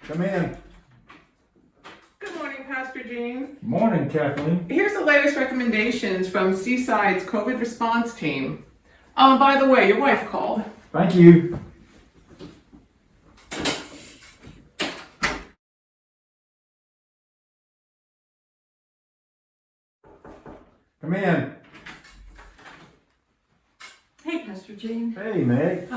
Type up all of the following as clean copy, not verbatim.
Come in. Good morning, Pastor Jean. Morning, Kathleen. Here's the latest recommendations from Seaside's COVID response team. Oh, by the way, your wife called. Thank you. Come in. Hey, Pastor Jean. Hey, Meg.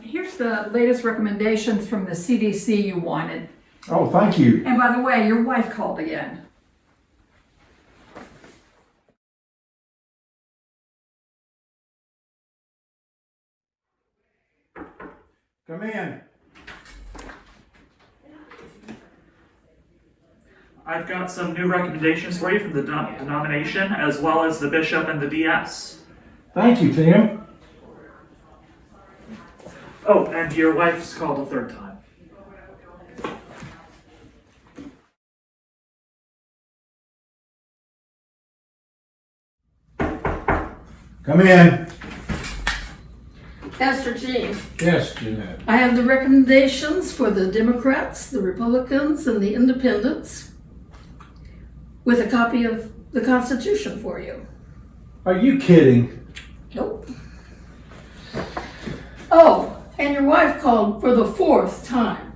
Here's the latest recommendations from the CDC you wanted. Oh, thank you. And by the way, your wife called again. Come in. I've got some new recommendations for you from the denomination, as well as the bishop and the DS. Thank you, Tim. Oh, and your wife's called a third time. Come in. Pastor Jean, Yes, Jeanette. I have the recommendations for the Democrats, the Republicans, and the Independents with a copy of the Constitution for you. Are you kidding? Nope. Oh, and your wife called for the 4th time.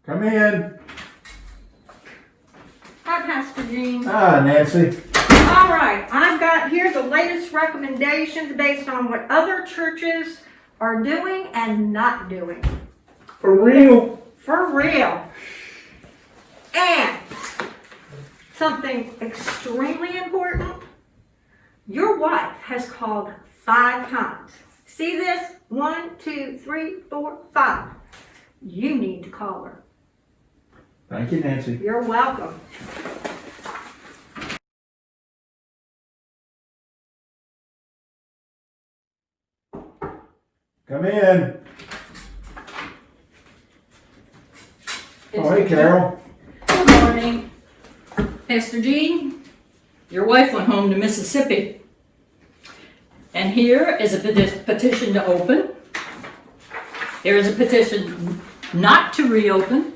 Come in. Hi, Pastor Jean. Ah, Nancy. All right, I've got here the latest recommendations based on what other churches are doing and not doing. For real? For real. And something extremely important, your wife has called 5 times. See this? 1, 2, 3, 4, 5. You need to call her. Thank you, Nancy. You're welcome. Come in. Oh, hey, Carol. Good morning. Pastor Jean, your wife went home to Mississippi. And here is a petition to open. Here is a petition not to reopen.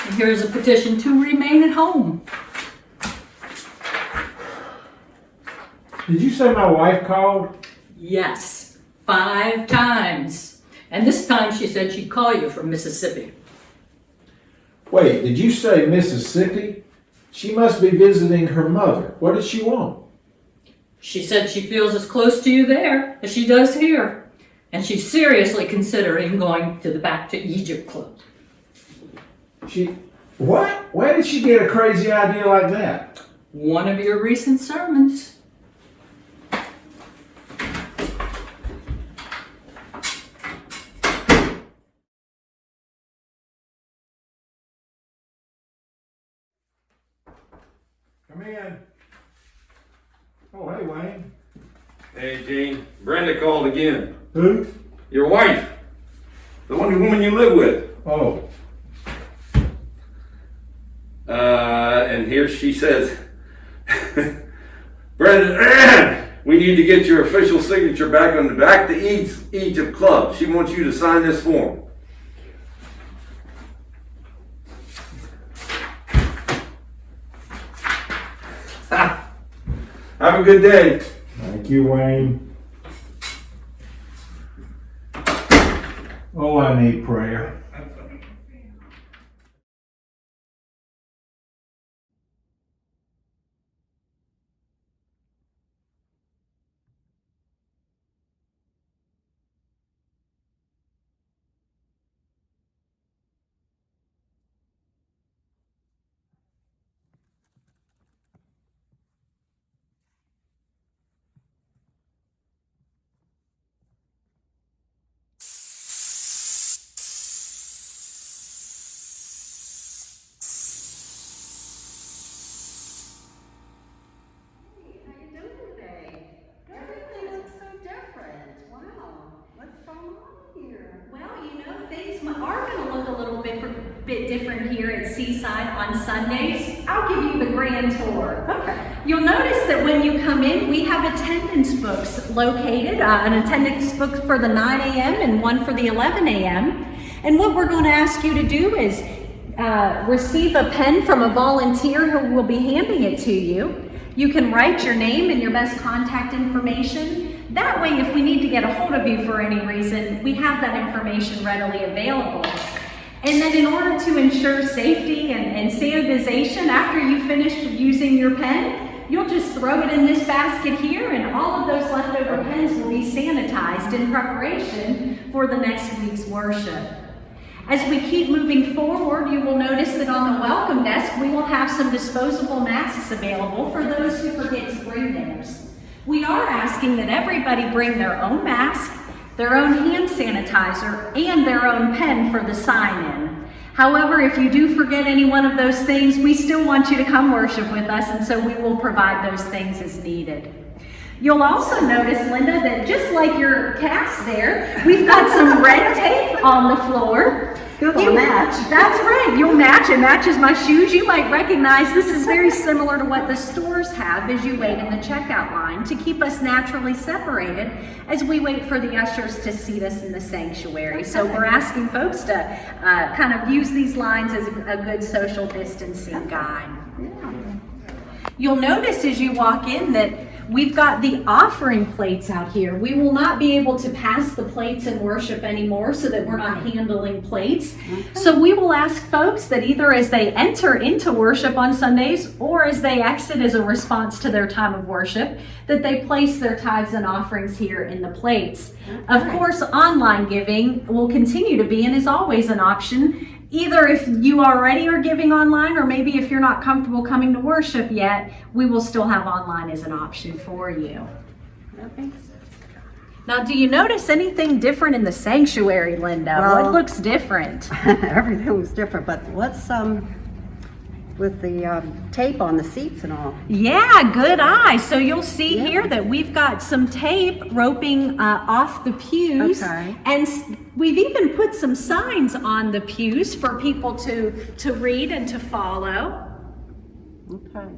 And here is a petition to remain at home. Did you say my wife called? Yes, 5 times. And this time she said she'd call you from Mississippi. Wait, did you say Mississippi? She must be visiting her mother. What did she want? She said she feels as close to you there as she does here. And she's seriously considering going to the Back to Egypt Club. What? Where did she get a crazy idea like that? One of your recent sermons. Come in. Oh, hey, Wayne. Hey, Gene. Brenda called again. Who? Your wife. The woman you live with. Oh. And here she says, Brenda, we need to get your official signature back on the Back to Egypt Club. She wants you to sign this form. Have a good day. Thank you, Wayne. Oh, I need prayer. here at Seaside on Sundays, I'll give you the grand tour. Okay. You'll notice that when you come in, we have attendance books located, an attendance book for the 9 a.m. and one for the 11 a.m. And what we're going to ask you to do is receive a pen from a volunteer who will be handing it to you. You can write your name and your best contact information. That way, if we need to get a hold of you for any reason, we have that information readily available. And then in order to ensure safety and sanitization, after you finish using your pen, you'll just throw it in this basket here, and all of those leftover pens will be sanitized in preparation for the next week's worship. As we keep moving forward, you will notice that on the welcome desk, we will have some disposable masks available for those who forget to bring theirs. We are asking that everybody bring their own mask, their own hand sanitizer, and their own pen for the sign-in. However, if you do forget any one of those things, we still want you to come worship with us, and so we will provide those things as needed. You'll also notice, Linda, that just like your cast there, we've got some red tape on the floor. You'll match. That's right, you'll match. It matches my shoes. You might recognize this is very similar to what the stores have as you wait in the checkout line to keep us naturally separated as we wait for the ushers to seat us in the sanctuary. So we're asking folks to kind of use these lines as a good social distancing guide. You'll notice as you walk in that we've got the offering plates out here. We will not be able to pass the plates in worship anymore so that we're not handling plates. So we will ask folks that either as they enter into worship on Sundays or as they exit as a response to their time of worship, that they place their tithes and offerings here in the plates. Of course, online giving will continue to be and is always an option. Either if you already are giving online, or maybe if you're not comfortable coming to worship yet, we will still have online as an option for you. Now, do you notice anything different in the sanctuary, Linda? Well, what looks different? Everything was different, but what's with the tape on the seats and all? Yeah, good eye. So you'll see here that we've got some tape roping off the pews. Okay. And we've even put some signs on the pews for people to read and to follow. Okay.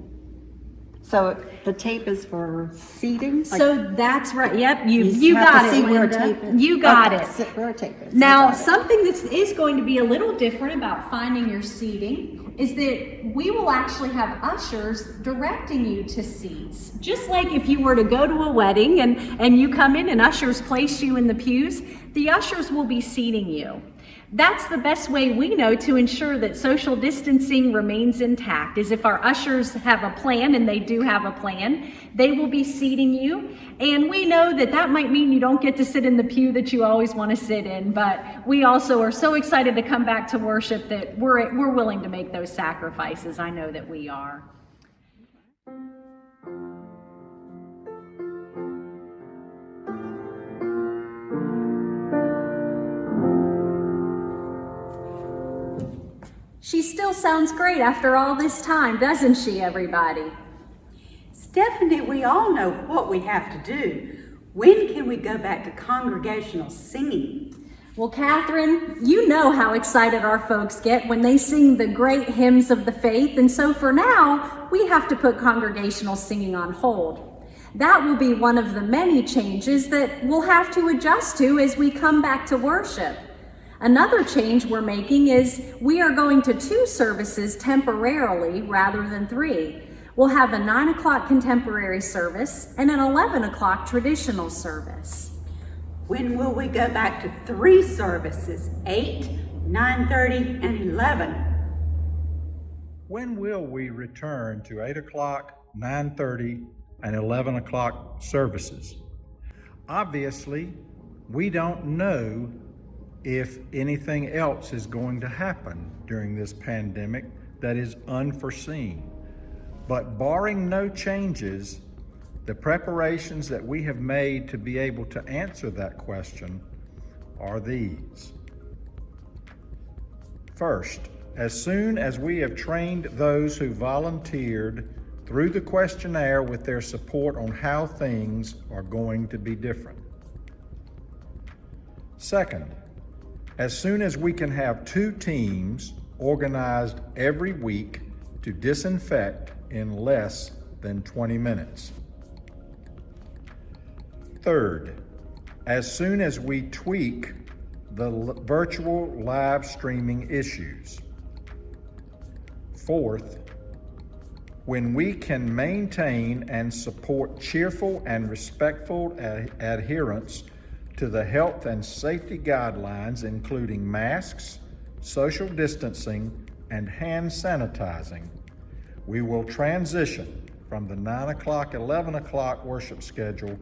So the tape is for seating? So that's right. Yep, you have got to it, see where Linda. tape is. You got Okay, it. sit where tape is. Now, You got it. something that is going to be a little different about finding your seating is that we will actually have ushers directing you to seats. Just like if you were to go to a wedding and you come in and ushers place you in the pews, the ushers will be seating you. That's the best way we know to ensure that social distancing remains intact, is if our ushers have a plan, and they do have a plan, they will be seating you. And we know that that might mean you don't get to sit in the pew that you always want to sit in, but we also are so excited to come back to worship that we're willing to make those sacrifices. I know that we are. She still sounds great after all this time, doesn't she, everybody? Stephanie, we all know what we have to do. When can we go back to congregational singing? Well, Catherine, you know how excited our folks get when they sing the great hymns of the faith, and so for now, we have to put congregational singing on hold. That will be one of the many changes that we'll have to adjust to as we come back to worship. Another change we're making is we are going to 2 services temporarily rather than 3. We'll have a 9 o'clock contemporary service and an 11 o'clock traditional service. When will we go back to 3 services, 8, 9:30, and 11? When will we return to 8 o'clock, 9:30, and 11 o'clock services? Obviously, we don't know if anything else is going to happen during this pandemic that is unforeseen. But barring no changes, the preparations that we have made to be able to answer that question are these. First, as soon as we have trained those who volunteered through the questionnaire with their support on how things are going to be different. Second, as soon as we can have 2 teams organized every week to disinfect in less than 20 minutes. Third, as soon as we tweak the virtual live streaming issues. Fourth, when we can maintain and support cheerful and respectful adherence to the health and safety guidelines, including masks, social distancing, and hand sanitizing, we will transition from the 9 o'clock, 11 o'clock worship schedule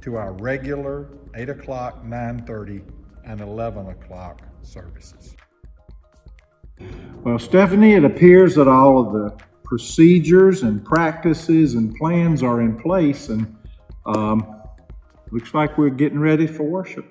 to our regular 8 o'clock, 9:30, and 11 o'clock services. Well, Stephanie, it appears that all of the procedures and practices and plans are in place, and looks like we're getting ready for worship.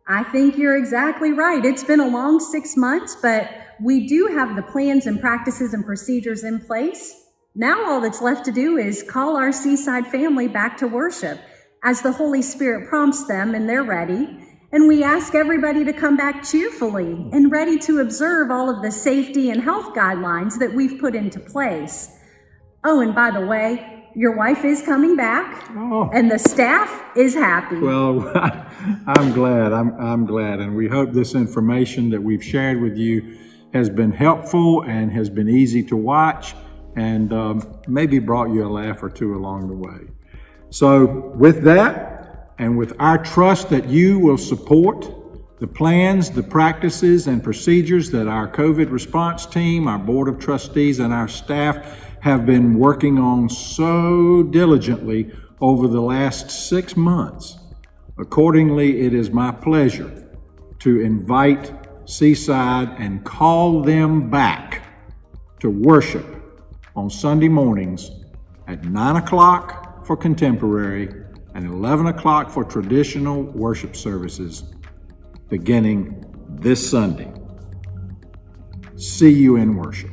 I think you're exactly right. It's been a long 6 months, but we do have the plans and practices and procedures in place. Now all that's left to do is call our Seaside family back to worship as the Holy Spirit prompts them and they're ready. And we ask everybody to come back cheerfully and ready to observe all of the safety and health guidelines that we've put into place. Oh, and by the way, your wife is coming back, and the staff is happy. Well, I'm glad. I'm glad, and we hope this information that we've shared with you has been helpful and has been easy to watch, and maybe brought you a laugh or two along the way. So, with that, and with our trust that you will support the plans, the practices, and procedures that our COVID response team, our Board of Trustees, and our staff have been working on so diligently over the last 6 months. Accordingly, it is my pleasure to invite Seaside and call them back to worship on Sunday mornings at 9 o'clock for contemporary and 11 o'clock for traditional worship services beginning this Sunday. See you in worship.